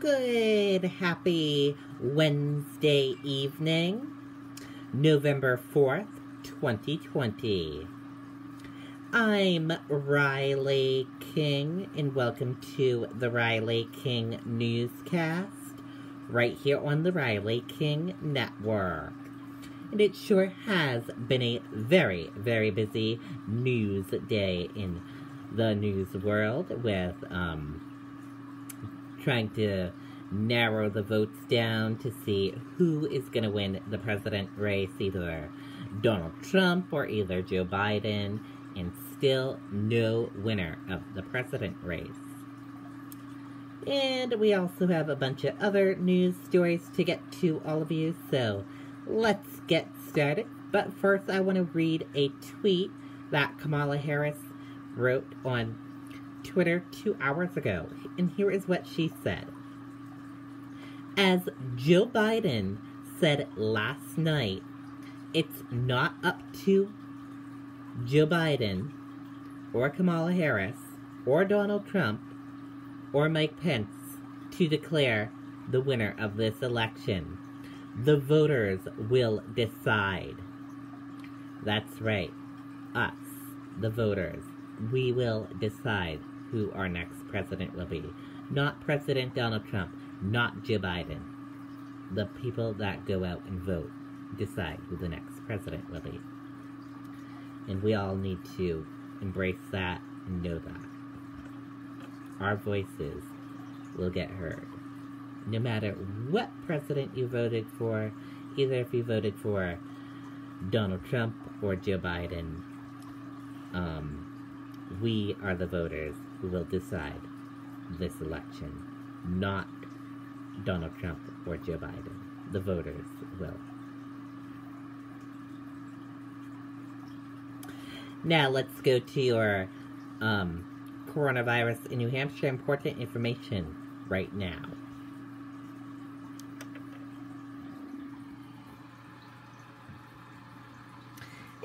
Good, happy Wednesday evening, November 4th, 2020. I'm Riley King, and welcome to the Riley King Newscast, right here on the Riley King Network. And it sure has been a very, very busy news day in the news world with, trying to narrow the votes down to see who is going to win the president race, either Donald Trump or either Joe Biden, and still no winner of the president race. And we also have a bunch of other news stories to get to all of you, so let's get started. But first, I want to read a tweet that Kamala Harris wrote on Twitter 2 hours ago, and here is what she said. As Joe Biden said last night, it's not up to Joe Biden or Kamala Harris or Donald Trump or Mike Pence to declare the winner of this election. The voters will decide. That's right. Us, the voters. We will decide who our next president will be. Not President Donald Trump, not Joe Biden. The people that go out and vote decide who the next president will be. And we all need to embrace that and know that. Our voices will get heard. No matter what president you voted for, either if you voted for Donald Trump or Joe Biden, we are the voters who will decide this election, not Donald Trump or Joe Biden. The voters will. Now let's go to your coronavirus in New Hampshire important information right now.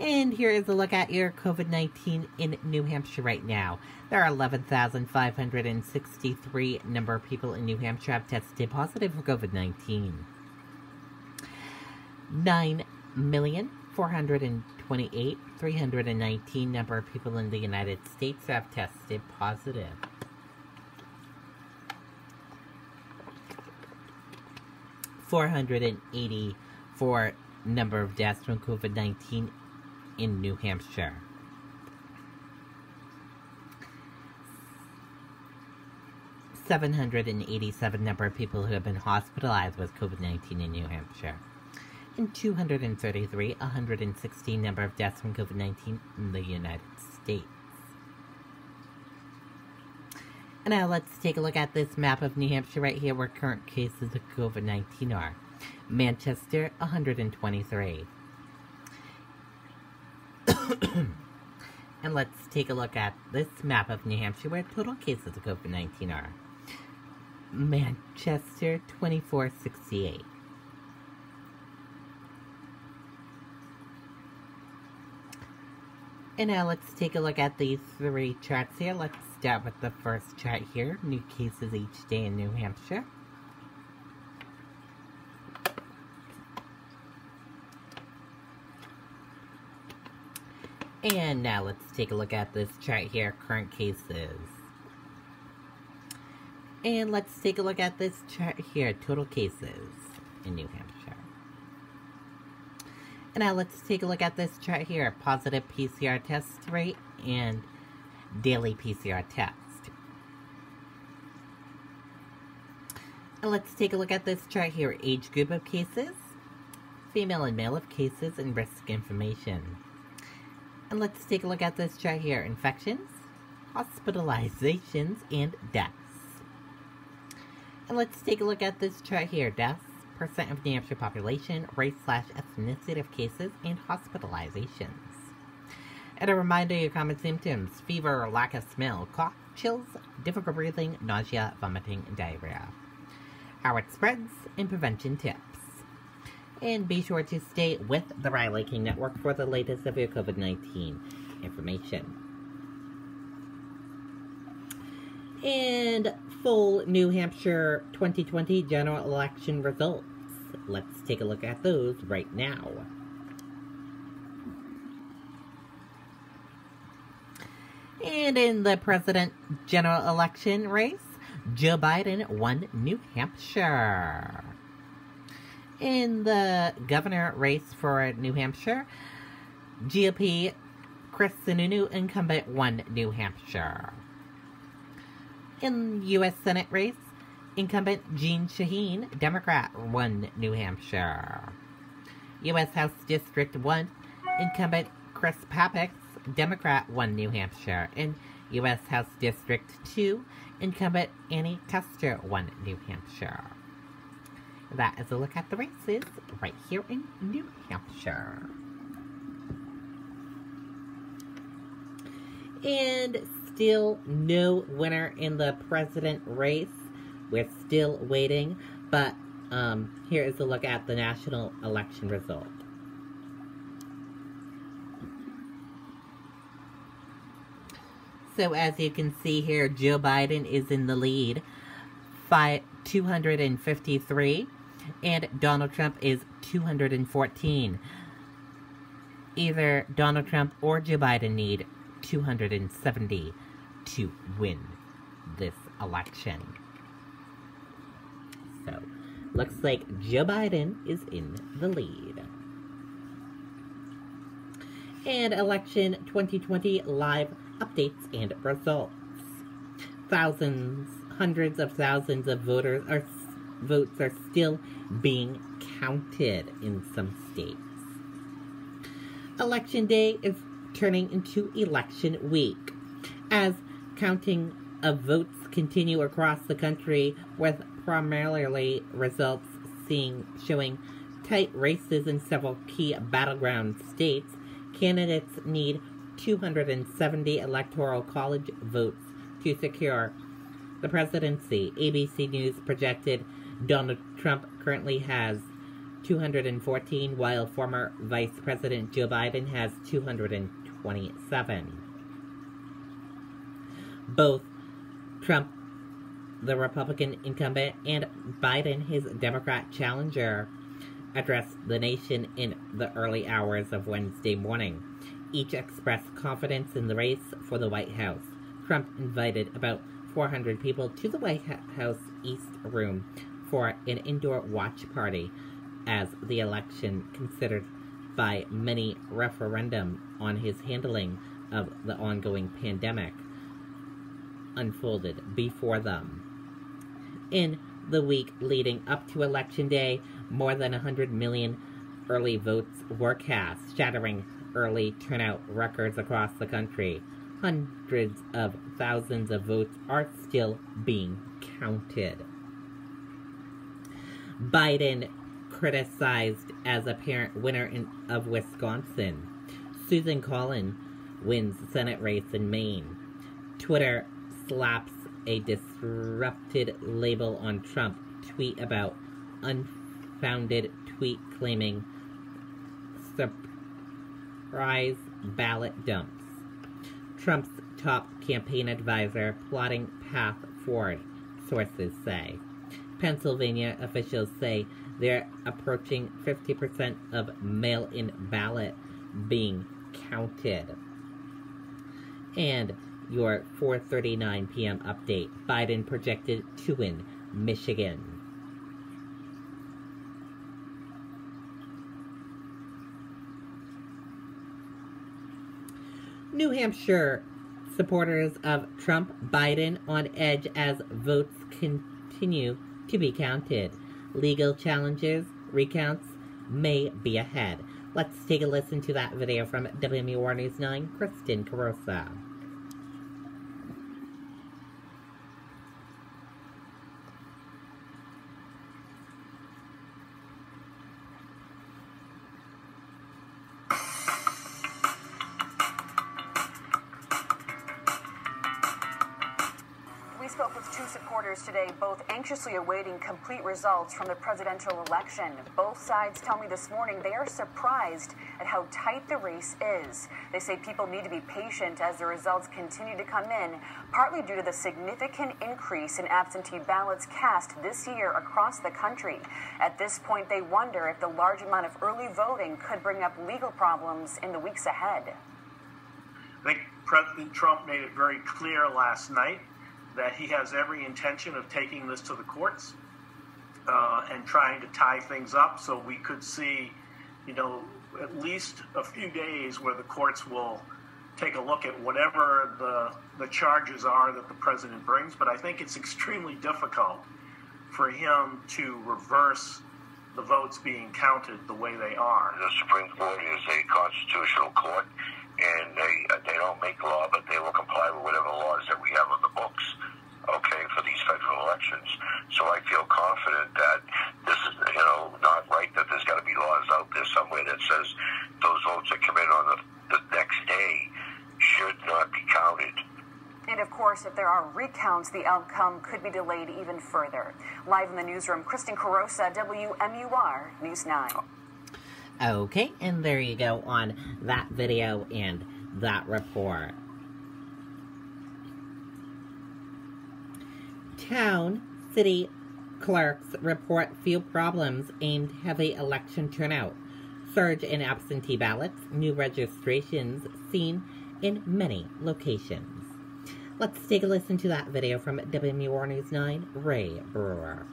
And here is a look at your COVID-19 in New Hampshire right now. There are 11,563 number of people in New Hampshire have tested positive for COVID-19. 9,428,319 number of people in the United States have tested positive. $484 number of deaths from COVID-19 in New Hampshire. 787 number of people who have been hospitalized with COVID-19 in New Hampshire. And 116 number of deaths from COVID-19 in the United States. And now let's take a look at this map of New Hampshire right here where current cases of COVID-19 are. Manchester, 123. And let's take a look at this map of New Hampshire where total cases of COVID-19 are. Manchester, 2468. And now let's take a look at these three charts here. Let's start with the first chart here. New cases each day in New Hampshire. And now let's take a look at this chart here, current cases. And let's take a look at this chart here, total cases in New Hampshire. And now let's take a look at this chart here, positive PCR test rate and daily PCR test. And let's take a look at this chart here, age group of cases, female and male of cases, and risk information. And let's take a look at this chart here. Infections, hospitalizations, and deaths. And let's take a look at this chart here. Deaths, percent of New Hampshire population, race/ethnicity of cases, and hospitalizations. And a reminder, your common symptoms: fever, lack of smell, cough, chills, difficult breathing, nausea, vomiting, and diarrhea. How it spreads, and prevention tips. And be sure to stay with the Riley King Network for the latest of your COVID-19 information. And full New Hampshire 2020 general election results. Let's take a look at those right now. And in the president general election race, Joe Biden won New Hampshire. In the governor race for New Hampshire, GOP Chris Sununu, incumbent, won New Hampshire. In U.S. Senate race, incumbent Jeanne Shaheen, Democrat, won New Hampshire. U.S. House District 1, incumbent Chris Pappas, Democrat, won New Hampshire. In U.S. House District 2, incumbent Annie Kuster won New Hampshire. That is a look at the races right here in New Hampshire. And still no winner in the president race. We're still waiting, but here is a look at the national election result. So as you can see here, Joe Biden is in the lead, 253, and Donald Trump is 214. Either Donald Trump or Joe Biden need 270 to win this election. So, looks like Joe Biden is in the lead. And election 2020 live updates and results. Hundreds of thousands of votes are still being counted in some states. Election day is turning into election week as counting of votes continue across the country, with primarily results showing tight races in several key battleground states. Candidates need 270 electoral college votes to secure the presidency. ABC News projected Donald Trump currently has 214, while former Vice President Joe Biden has 227. Both Trump, the Republican incumbent, and Biden, his Democrat challenger, addressed the nation in the early hours of Wednesday morning. Each expressed confidence in the race for the White House. Trump invited about 400 people to the White House East Room for an indoor watch party as the election considered by many referendum on his handling of the ongoing pandemic unfolded before them. In the week leading up to Election Day, more than 100 million early votes were cast, shattering early turnout records across the country. Hundreds of thousands of votes are still being counted. Biden criticized as apparent winner of Wisconsin. Susan Collins wins Senate race in Maine. Twitter slaps a disrupted label on Trump tweet about unfounded tweet claiming surprise ballot dumps. Trump's top campaign advisor plotting path forward, sources say. Pennsylvania officials say they're approaching 50% of mail-in ballot being counted. And your 4:39 p.m. update. Biden projected to win Michigan. New Hampshire supporters of Trump Biden on edge as votes continue to be counted. Legal challenges, recounts may be ahead. Let's take a listen to that video from WMUR News 9, Kristen Carosa. spoke with two supporters today, both anxiously awaiting complete results from the presidential election. Both sides tell me this morning they are surprised at how tight the race is. They say people need to be patient as the results continue to come in, partly due to the significant increase in absentee ballots cast this year across the country. At this point, they wonder if the large amount of early voting could bring up legal problems in the weeks ahead. I think President Trump made it very clear last night that he has every intention of taking this to the courts and trying to tie things up so we could see, at least a few days where the courts will take a look at whatever the charges are that the president brings. But I think it's extremely difficult for him to reverse the votes being counted the way they are. The Supreme Court is a constitutional court, and they don't make law, but they will comply with whatever laws that we have on the books, okay, for these federal elections. So I feel confident that this is, not right, that there's got to be laws out there somewhere that says those votes that come in on the next day should not be counted. And of course, if there are recounts, the outcome could be delayed even further. Live in the newsroom, Kristen Carosa, WMUR News 9. Okay, and there you go on that video and that report. Town city clerks report few problems aimed heavy election turnout. Surge in absentee ballots, new registrations seen in many locations. Let's take a listen to that video from WMUR News 9, Ray Brewer.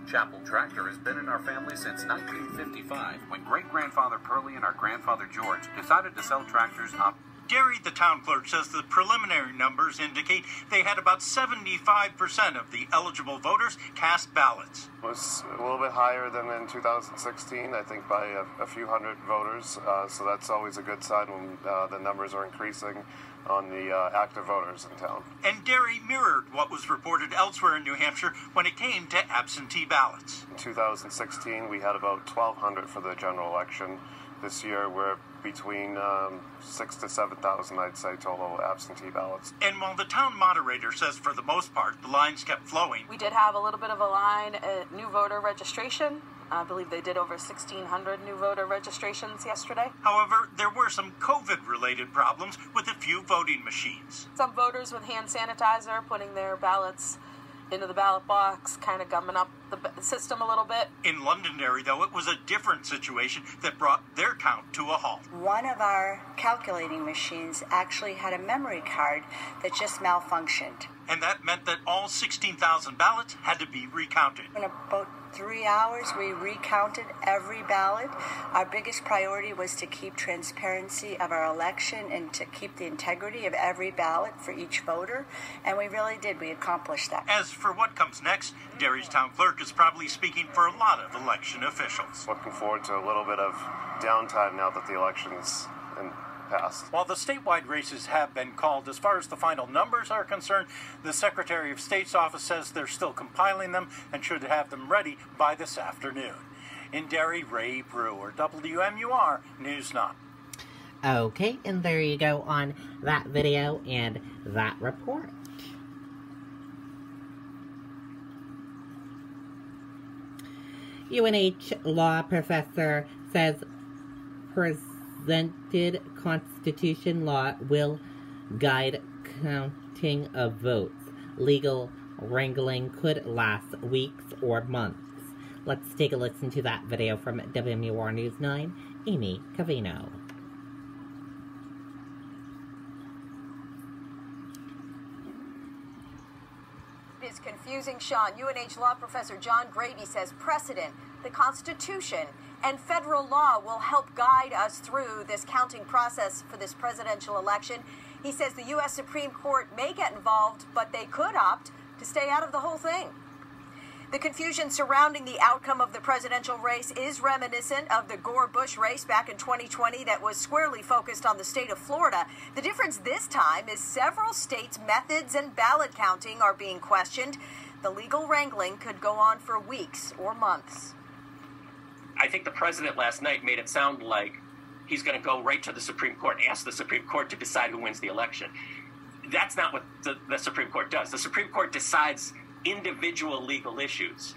Chapel Tractor has been in our family since 1955, when great-grandfather Pearlie and our grandfather George decided to sell tractors up. Gary, the town clerk, says the preliminary numbers indicate they had about 75% of the eligible voters cast ballots. It was a little bit higher than in 2016, I think by a few hundred voters, so that's always a good sign when the numbers are increasing on the active voters in town. And Gary mirrored what was reported elsewhere in New Hampshire when it came to absentee ballots. In 2016, we had about 1,200 for the general election. This year, we're between 6,000 to 7,000, I'd say, total absentee ballots. And while the town moderator says for the most part the lines kept flowing, we did have a little bit of a line at new voter registration. I believe they did over 1,600 new voter registrations yesterday. However, there were some COVID-related problems with a few voting machines. Some voters with hand sanitizer putting their ballots into the ballot box, kind of gumming up the system a little bit. In Londonderry, though, it was a different situation that brought their count to a halt. One of our calculating machines actually had a memory card that just malfunctioned. And that meant that all 16,000 ballots had to be recounted. In about 3 hours, we recounted every ballot. Our biggest priority was to keep transparency of our election and to keep the integrity of every ballot for each voter. And we really did. We accomplished that. As for what comes next, Derry's town clerk is probably speaking for a lot of election officials. Looking forward to a little bit of downtime now that the election's passed. While the statewide races have been called, as far as the final numbers are concerned, the Secretary of State's office says they're still compiling them and should have them ready by this afternoon. In Derry, Ray Brewer, WMUR News 9. Okay, and there you go on that video and that report. UNH law professor says presented Constitution law will guide counting of votes. Legal wrangling could last weeks or months. Let's take a listen to that video from WMUR News 9, Amy Cavino. It is confusing, Sean. UNH law professor John Grady says precedent, the Constitution, and federal law will help guide us through this counting process for this presidential election. He says the U.S. Supreme Court may get involved, but they could opt to stay out of the whole thing. The confusion surrounding the outcome of the presidential race is reminiscent of the Gore-Bush race back in 2020 that was squarely focused on the state of Florida. The difference this time is several states' methods and ballot counting are being questioned. The legal wrangling could go on for weeks or months. I think the president last night made it sound like he's going to go right to the Supreme Court and ask the Supreme Court to decide who wins the election. That's not what the Supreme Court does. The Supreme Court decides individual legal issues.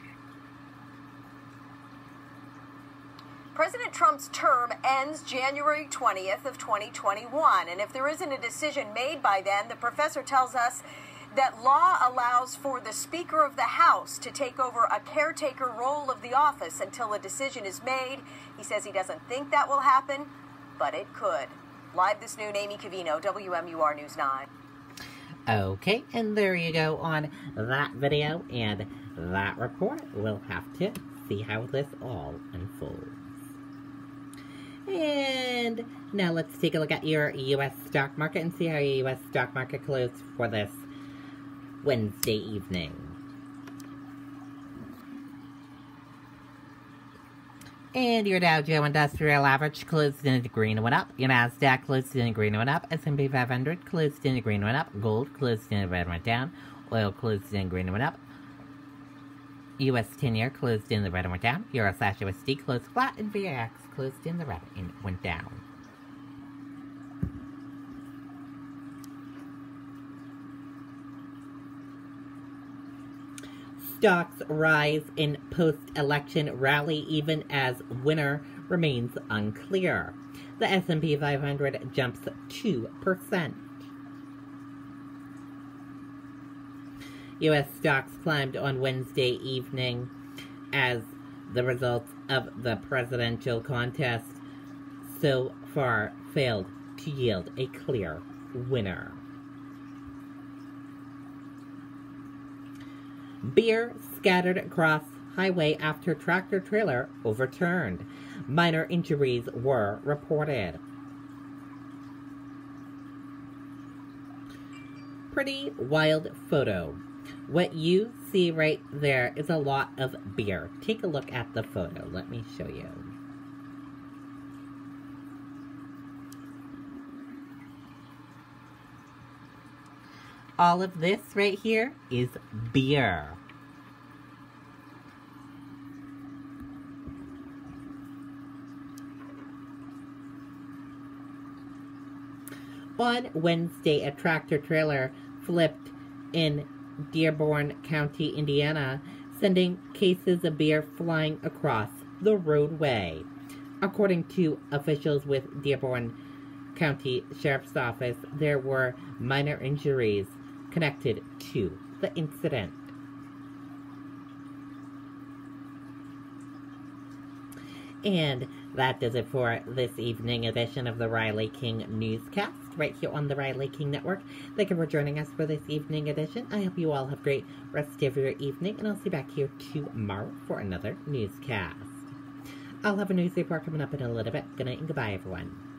President Trump's term ends January 20th of 2021, and if there isn't a decision made by then, the professor tells us that law allows for the Speaker of the House to take over a caretaker role of the office until a decision is made. He says he doesn't think that will happen, but it could. Live this noon, Amy Covino, WMUR News 9. Okay, and there you go on that video and that report. We'll have to see how this all unfolds. And now let's take a look at your U.S. stock market and see how your U.S. stock market closed for this Wednesday evening. And your Dow Jones Industrial Average closed in the green and went up. Your Nasdaq closed in the green and went up. S&P 500 closed in the green and went up. Gold closed in the red and went down. Oil closed in the green and went up. US 10-year closed in the red and went down. Euro/USD closed flat. And VIX closed in the red and went down. Stocks rise in post-election rally even as winner remains unclear. The S&P 500 jumps 2%. U.S. stocks climbed on Wednesday evening as the results of the presidential contest so far failed to yield a clear winner. Beer scattered across highway after tractor-trailer overturned. Minor injuries were reported. Pretty wild photo. What you see right there is a lot of beer. Take a look at the photo. Let me show you. All of this right here is beer. On Wednesday, a tractor-trailer flipped in Dearborn County, Indiana, sending cases of beer flying across the roadway. According to officials with Dearborn County Sheriff's Office, there were minor injuries connected to the incident. And that does it for this evening edition of the Riley King Newscast, right here on the Riley King Network. Thank you for joining us for this evening edition. I hope you all have a great rest of your evening, and I'll see you back here tomorrow for another newscast. I'll have a news report coming up in a little bit. Good night and goodbye, everyone.